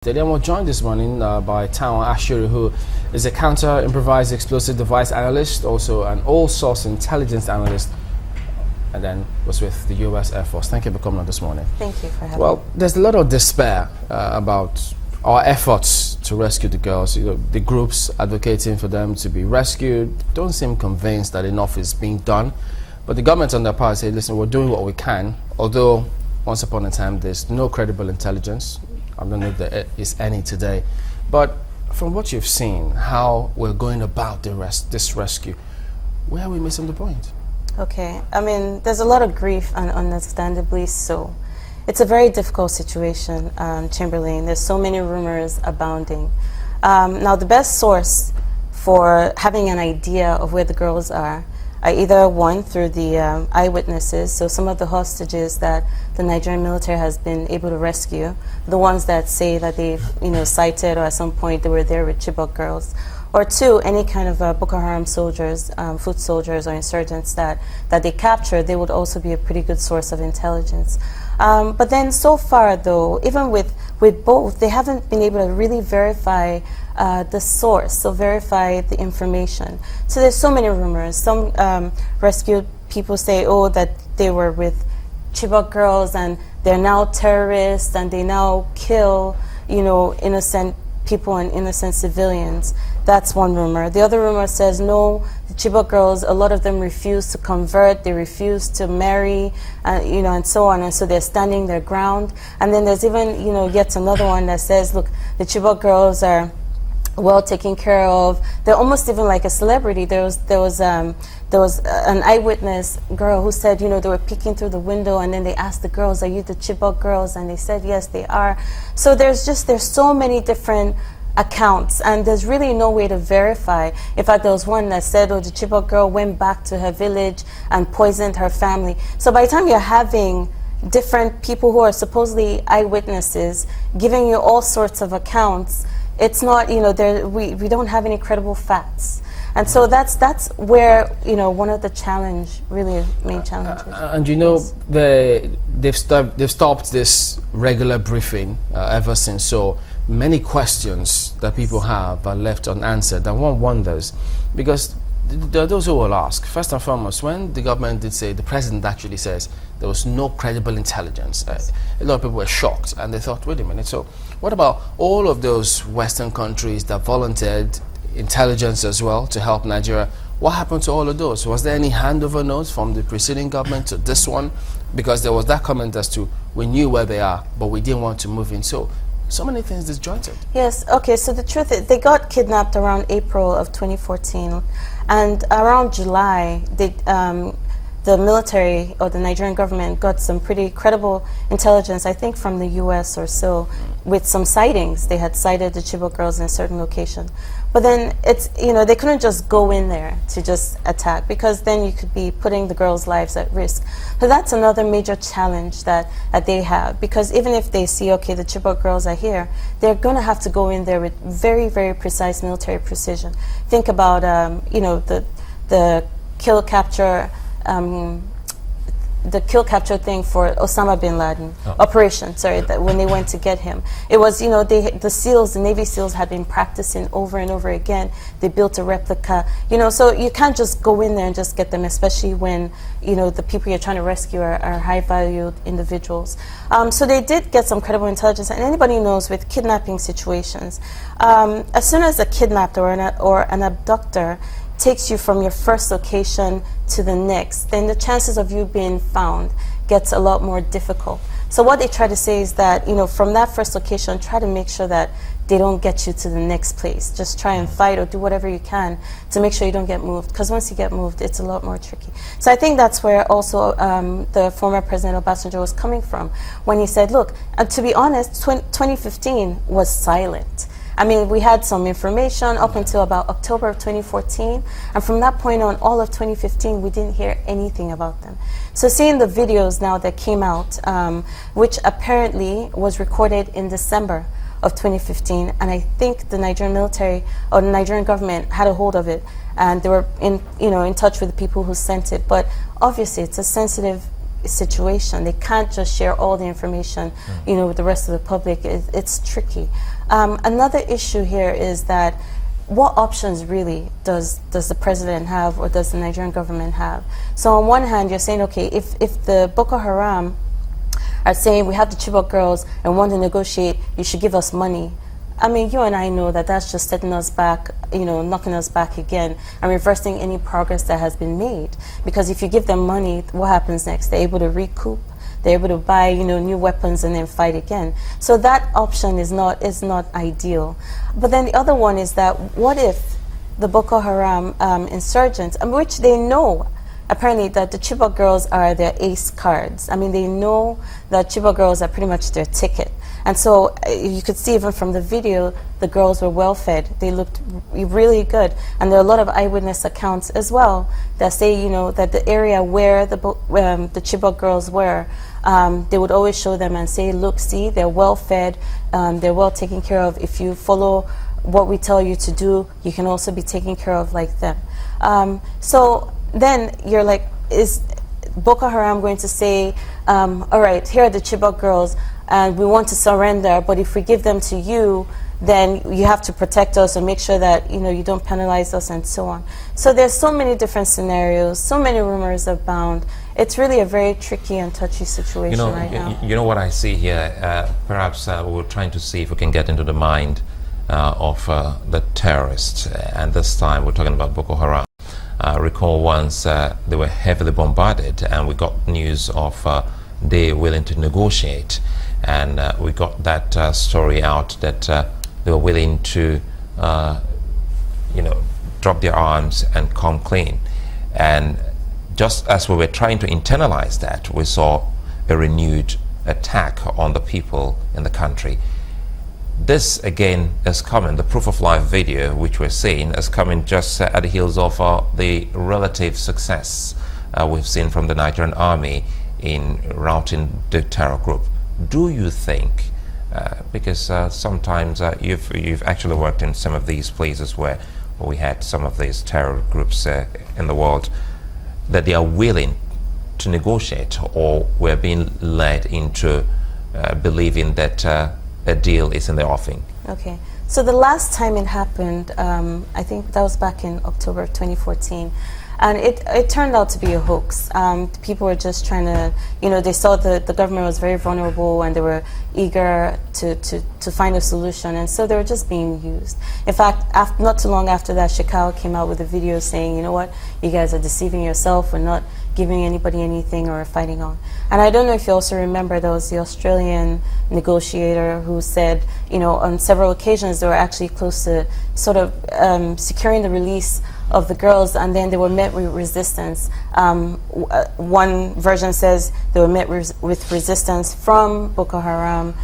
Today we're joined this morning by Tanwa Ashiru, who is a counter-improvised explosive device analyst, also an all-source intelligence analyst, and then was with the U.S. Air Force. Thank you for coming on this morning. Thank you for having me. Well, there's a lot of despair about our efforts to rescue the girls. You know, the groups advocating for them to be rescued don't seem convinced that enough is being done. But the government on their part say, listen, we're doing what we can, although once upon a time there's no credible intelligence. I don't know if there is any today, but from what you've seen, how we're going about this rescue, where are we missing the point? Okay, I mean, there's a lot of grief, and understandably so. It's a very difficult situation, Chamberlain. There's so many rumors abounding. Now, the best source for having an idea of where the girls are either one, through the eyewitnesses, so some of the hostages that the Nigerian military has been able to rescue, the ones that say that they've sighted or at some point they were there with Chibok girls, or two, any kind of Boko Haram soldiers, foot soldiers or insurgents that they captured, they would also be a pretty good source of intelligence. But then so far though, even with both, they haven't been able to really verify the source, so verify the information. So there's so many rumors. Some rescued people say, oh, that they were with Chibok girls and they're now terrorists and they now kill, innocent people and innocent civilians. That's one rumor. The other rumor says, no, the Chibok girls, a lot of them refuse to convert, they refuse to marry, and so on, and so they're standing their ground. And then there's even, yet another one that says, look, the Chibok girls are well taken care of. They're almost even like a celebrity. There was an eyewitness girl who said, they were peeking through the window, and then they asked the girls, are you the Chibok girls? And they said, yes, they are. So there's so many different accounts, and there's really no way to verify. In fact, there was one that said, oh, the Chibok girl went back to her village and poisoned her family. So by the time you're having different people who are supposedly eyewitnesses giving you all sorts of accounts, it's not, we don't have any credible facts. And so that's where, one of the main challenges. And they've stopped this regular briefing ever since. So many questions that people have are left unanswered. And one wonders, because there are those who will ask, first and foremost, when the government did say, the president actually says there was no credible intelligence, a lot of people were shocked and they thought, wait a minute, so what about all of those Western countries that volunteered intelligence as well to help Nigeria? What happened to all of those? Was there any handover notes from the preceding government to this one? Because there was that comment as to, we knew where they are, but we didn't want to move in. So many things disjointed. Yes, okay, so the truth is, they got kidnapped around April of 2014, and around July, the military or the Nigerian government got some pretty credible intelligence, I think from the US or so, with some sightings. They had sighted the Chibok girls in a certain location. But then it's, they couldn't just go in there to just attack, because then you could be putting the girls' lives at risk. So that's another major challenge that they have, because even if they see, okay, the Chibok girls are here, they're going to have to go in there with very, very precise military precision. Think about, the kill capture thing for Osama bin Laden operation, that when they went to get him. It was, the Navy SEALs had been practicing over and over again. They built a replica, so you can't just go in there and just get them, especially when, the people you're trying to rescue are high-valued individuals. So they did get some credible intelligence, and anybody knows with kidnapping situations, as soon as a kidnapped or an abductor takes you from your first location to the next, then the chances of you being found gets a lot more difficult. So what they try to say is that, from that first location, try to make sure that they don't get you to the next place. Just try and fight or do whatever you can to make sure you don't get moved, because once you get moved, it's a lot more tricky. So I think that's where also the former President Obasanjo was coming from when he said, look, to be honest, 2015 was silent. I mean, we had some information up until about October of 2014, and from that point on, all of 2015, we didn't hear anything about them. So seeing the videos now that came out, which apparently was recorded in December of 2015, and I think the Nigerian military or the Nigerian government had a hold of it, and they were in touch with the people who sent it. But obviously, it's a sensitive situation. They can't just share all the information, with the rest of the public. It's tricky. Another issue here is that what options really does the president have, or does the Nigerian government have? So on one hand, you're saying, okay, if the Boko Haram are saying we have the Chibok girls and want to negotiate, you should give us money. I mean, you and I know that that's just setting us back, knocking us back again and reversing any progress that has been made. Because if you give them money, what happens next? They're able to recoup, they're able to buy, new weapons and then fight again. So that option is not ideal. But then the other one is that what if the Boko Haram insurgents, which they know apparently that the Chibok girls are their ace cards. I mean, they know that Chibok girls are pretty much their ticket. And so you could see even from the video, the girls were well fed. They looked really good. And there are a lot of eyewitness accounts as well that say, that the area where the Chibok girls were, they would always show them and say, look, see, they're well fed, they're well taken care of. If you follow what we tell you to do, you can also be taken care of like them. So then you're like, is Boko Haram going to say, all right, here are the Chibok girls, and we want to surrender, but if we give them to you, then you have to protect us and make sure that you don't penalize us and so on. So there's so many different scenarios, so many rumors abound. It's really a very tricky and touchy situation right now. You know what I see here? Perhaps we're trying to see if we can get into the mind of the terrorists, and this time we're talking about Boko Haram. Recall once they were heavily bombarded, and we got news of they willing to negotiate, and we got that story out that they were willing to drop their arms and come clean. And just as we were trying to internalize that, we saw a renewed attack on the people in the country. This again is coming, the proof of life video which we're seeing is coming just at the heels of the relative success we've seen from the Nigerian army in routing the terror group. Do you think, because sometimes you've actually worked in some of these places where we had some of these terror groups in the world, that they are willing to negotiate, or we're being led into believing that a deal is in the offing? Okay, so the last time it happened, I think that was back in October 2014, and it turned out to be a hoax. People were just trying to, they saw the government was very vulnerable and they were eager to find a solution, and so they were just being used. In fact, not too long after that, Shekau came out with a video saying, you know what, you guys are deceiving yourself, we're not giving anybody anything or fighting on. And I don't know if you also remember, there was the Australian negotiator who said, on several occasions they were actually close to sort of securing the release of the girls, and then they were met with resistance. One version says they were met with resistance from Boko Haram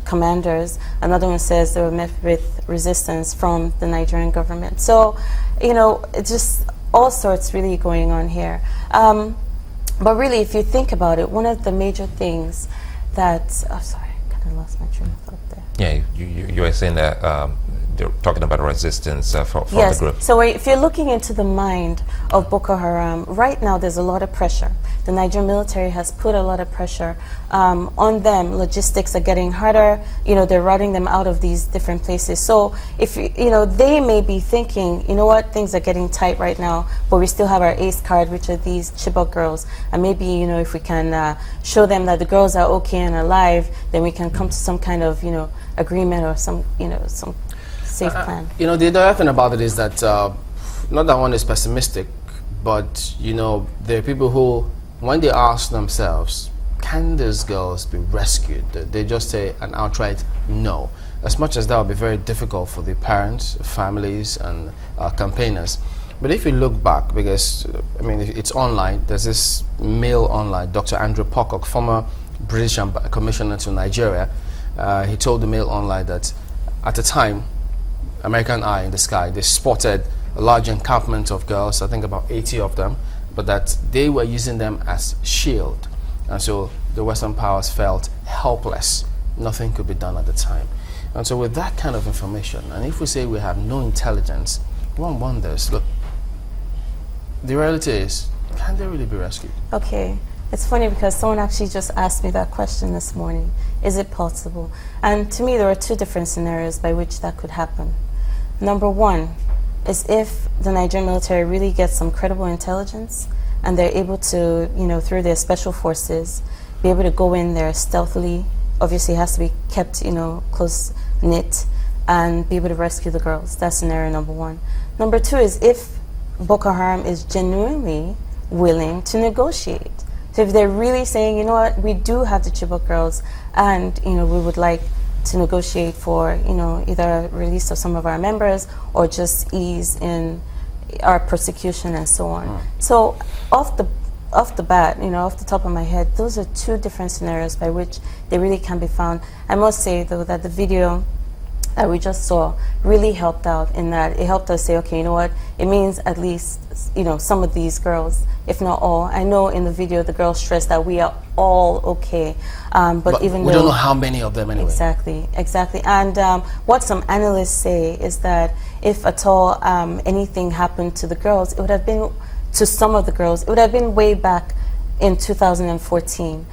commanders. Another one says they were met with resistance from the Nigerian government. So, it's just all sorts really going on here. But really, if you think about it, one of the major things that, sorry, I kind of lost my train of thought there. Yeah, you were saying that they're talking about resistance from the group. So if you're looking into the mind of Boko Haram, right now there's a lot of pressure. The Nigerian military has put a lot of pressure on them. Logistics are getting harder. They're routing them out of these different places. So if they may be thinking, what, things are getting tight right now, but we still have our ace card, which are these Chibok girls. And maybe if we can show them that the girls are okay and alive, then we can come to some kind of agreement or some safe plan. The other thing about it is that not that one is pessimistic, but there are people who, when they ask themselves, can these girls be rescued, they just say an outright no. As much as that would be very difficult for the parents, families, and campaigners. But if you look back, because it's online, there's this mail online, Dr. Andrew Pocock, former British commissioner to Nigeria, he told the Mail Online that at the time, American Eye in the Sky, they spotted a large encampment of girls, I think about 80 of them, but that they were using them as shield. And so the Western powers felt helpless. Nothing could be done at the time. And so with that kind of information, and if we say we have no intelligence, one wonders, look, the reality is, can they really be rescued? Okay. It's funny because someone actually just asked me that question this morning. Is it possible? And to me, there are two different scenarios by which that could happen. Number one is if the Nigerian military really gets some credible intelligence and they're able to, through their special forces, be able to go in there stealthily. Obviously, it has to be kept, close-knit, and be able to rescue the girls. That's scenario number one. Number two is if Boko Haram is genuinely willing to negotiate. So if they're really saying, you know what, we do have the Chibok girls, and we would like to negotiate for either release of some of our members or just ease in our persecution and so on. So off the bat, off the top of my head, those are two different scenarios by which they really can be found. I must say though that the video that we just saw really helped out in that it helped us say, okay, you know what, it means at least some of these girls, if not all. I know in the video the girls stressed that we are all okay, but even we don't know how many of them anyway. Exactly. And what some analysts say is that if at all anything happened to the girls, it would have been, to some of the girls, it would have been way back in 2014.